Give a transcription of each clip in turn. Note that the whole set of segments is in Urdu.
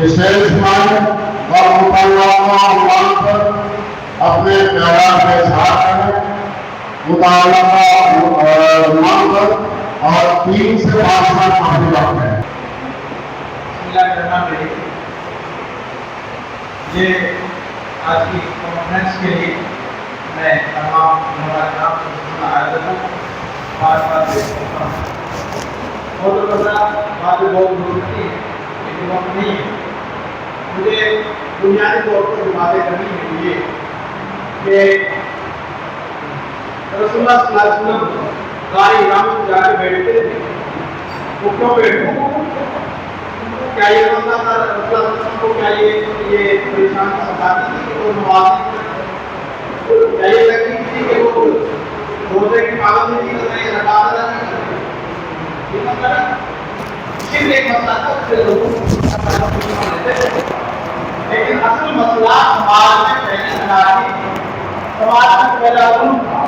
اسٹیج مائن اور مطالعہ مان کر اپنے پیغام کے ساتھ کریں، مطالعہ مان کر اور 3 سے 5 منٹ معافی رکھیں۔ یہ آج کی کانفرنس کے لیے میں تمام ملاقات کو عرض ہوں، بات بہت باتیں بہت ضروری ہے لیکن وقت نہیں ہے۔ مجھے بنیادی طور پر باتیں کرنی ہے یہ کہ رسول اللہ صلی اللہ علیہ وسلم غار حرا میں جا کے بیٹھتے تھے، وہ کیوں بیٹھتے؟ کیا یہ مسئلہ تھا رسول اللہ صلی اللہ علیہ وسلم کو؟ کیا یہ پریشان سمجھاتی تھی کہ وہ نمازی تھی؟ کیا یہ تکلیف تھی کہ وہ روزے کی پابندی نہیں کر رہے، زکات ادا نہیں کر رہے؟ یہ مسئلہ صرف ایک مسئلہ تھا، اس سے لوگوں لیکن اصل مسئلہ سماج میں پہلے سماج میں پہلا علم تھا،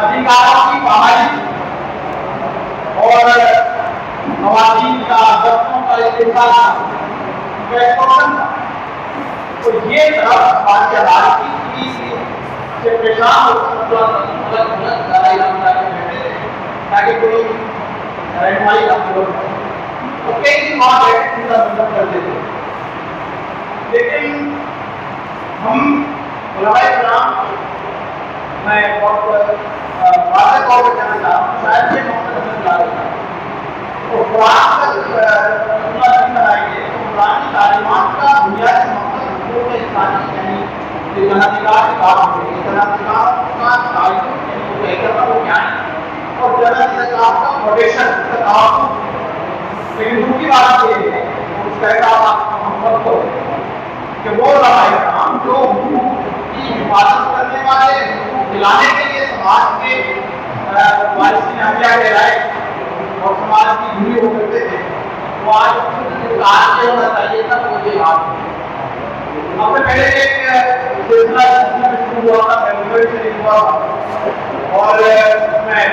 ادھیکاروں کی بحالی اور خواتین کا بچوں کا استحصال تھا۔ تو یہ طرف سماج کے حالات کی سے پریشان ہو تاکہ کوئی رہنمائی حاصل ہو۔ تو کئی دن وہاں بیٹھے پورا مطلب کرتے تھے، لیکن ہم علماء کرام، میں بہت واضح طور پہ کہنا چاہتا ہوں، شاید یہ مقصد ہمیں لا رہا ہے تو قرآن کا جملہ نہیں بنائیں گے تو قرآن کی تعلیمات کا بنیادی مقصد حقوق انسانی یعنی جنادگار کی بات ہوگی، جنادگار کا تعلق یعنی وہ بہتر وہ کیا ہے، اور جنادگار کا پروٹیکشن کا تعلق۔ لیکن ان کی بات یہ ہے اس کا محمد کو کہ وہ علماء کرام جو حقوق کی حفاظت کرنے والے، حقوق دلانے کے لیے سماج کے وارثین انبیاء کہلائے اور سماج کی بھولی ہو کرتے تھے، وہ آج کار یہ ہونا چاہیے تھا وہ یہ بات ہے۔ ہم نے پہلے ایک سلسلہ شروع ہوا تھا، فیبروری سے ہوا تھا، اور میں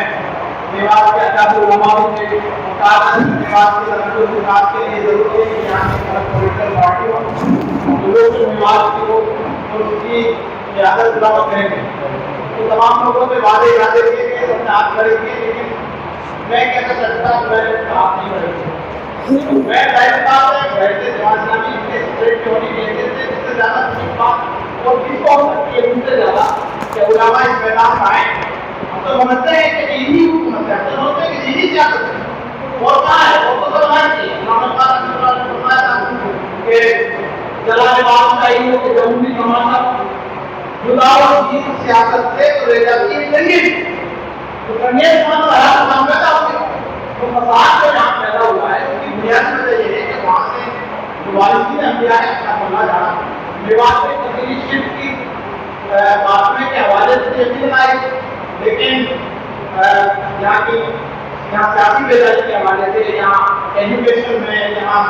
دیواس کے اچھا علماء کے دیواس کے تنقل وکاس کے لیے ضروری ہے کہ یہاں کی الگ پولیٹیکل پارٹی ہو لوگ دیواس کی ہو اور اس کی قیادت خلافت کریں گے۔ تو تمام لوگوں نے وعدے ارادے کیے کہ سب نے ہاتھ کھڑے کیے، لیکن میں کہنا چاہتا ہوں میں آپ نہیں کریں۔ میں بیٹھتا ہوں بیٹھتے جماعت اسلامی کے اسٹریٹ کے ہونے کے لیے اس سے زیادہ کچھ بات اور کس کو ہو سکتی ہے ان سے زیادہ کہ علماء اس میدان میں آئیں۔ ہم تو سمجھتے ہیں کہ یہی حکومت ہے، ہم تو سمجھتے ہیں کہ یہی سیاست ہے، اور کہاں ہے وہ تو سمجھ کی امام پاک نے فرمایا تھا کہ جلال باد چاہیے کہ جمہوری جماعت جداؤ کی سیاست سے تو لے جاتی ہے زندگی تو کرنے ہر کام پیدا ہو گیا۔ تو مسائل جو یہاں پیدا ہوا ہے اس کی بنیادی وجہ یہ ہے کہ وہاں سے جو وارثین انبیاء ہے اچھا بننا جانا میوات میں تقریری شرک کی خاتمے کے حوالے سے یقین آئی، لیکن یہاں سیاسی بیداری کے حوالے سے، یہاں ایجوکیشن میں، یہاں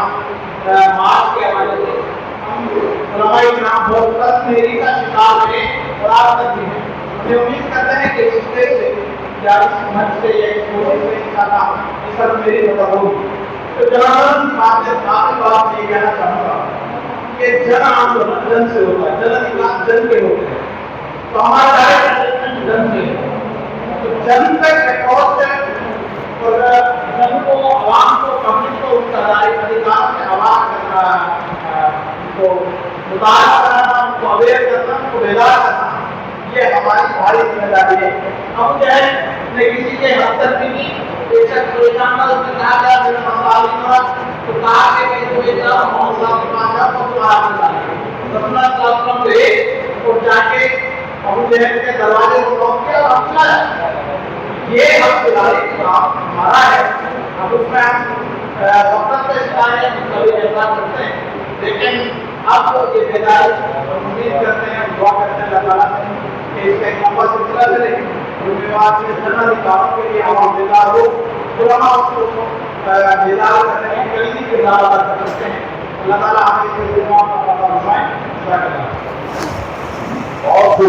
مارچ کے حوالے سے ہم علماء کرام بہت سخت میری کا شکار ہیں اور آپ تک بھی ہیں۔ ہمیں امید کرتے ہیں کہ اس سے یا اس منچ سے یا اس کوشش سے انشاءاللہ اس پر میری مدد ہوگی۔ تو جنرل کی بات ہے، بات یہ کہنا چاہوں گا کہ جن آندولن جن سے ہوتا ہے، جن اجلاس جن کے ہوتے ہیں، تو ہمارا ڈائریکٹ جن سے ہے، تو جن تک اپروچ ہے اور جن کو، عوام کو، پبلک کو اس کا ادھیکار سے آواز کرنا، ان کو مطالعہ کرنا، ان کو اویئر کرنا، ان کو بیدار کرنا، یہ ہماری بھاری ذمہ داری ہے۔ ہم جو ہے نے کسی کے حد تک بھی نہیں، بے شک پریشان نہ اس نے کہا گیا میرا مسئلہ نہیں ہوا تو کہا کہ جو ایک حوصلہ کے پاس جاؤ تو تمہارا مسئلہ نہیں۔ رسول اللہ صلی اللہ علیہ وسلم گئے اور جا کے ابو جہل کے دروازے کو ٹھوک کیا اور ہم چلا یہ حق دلالی کا کام ہمارا ہے۔ اب اس میں ہم فقط اشارے کبھی احساس کرتے ہیں، لیکن اب یہ بیداری امید کرتے ہیں، دعا کرتے ہیں اللہ تعالیٰ سے کہ اس کا ایک لمبا سلسلہ چلے، ذمہ سے جنرل اداروں کے لیے عوام بیدار ہو، علماء اس کو بیدار کرنے کی کلیدی کردار ادا کر سکتے ہیں۔ اللہ تعالیٰ ہمیں اس کے دعاؤں کا پتہ بنائیں۔ اور پھر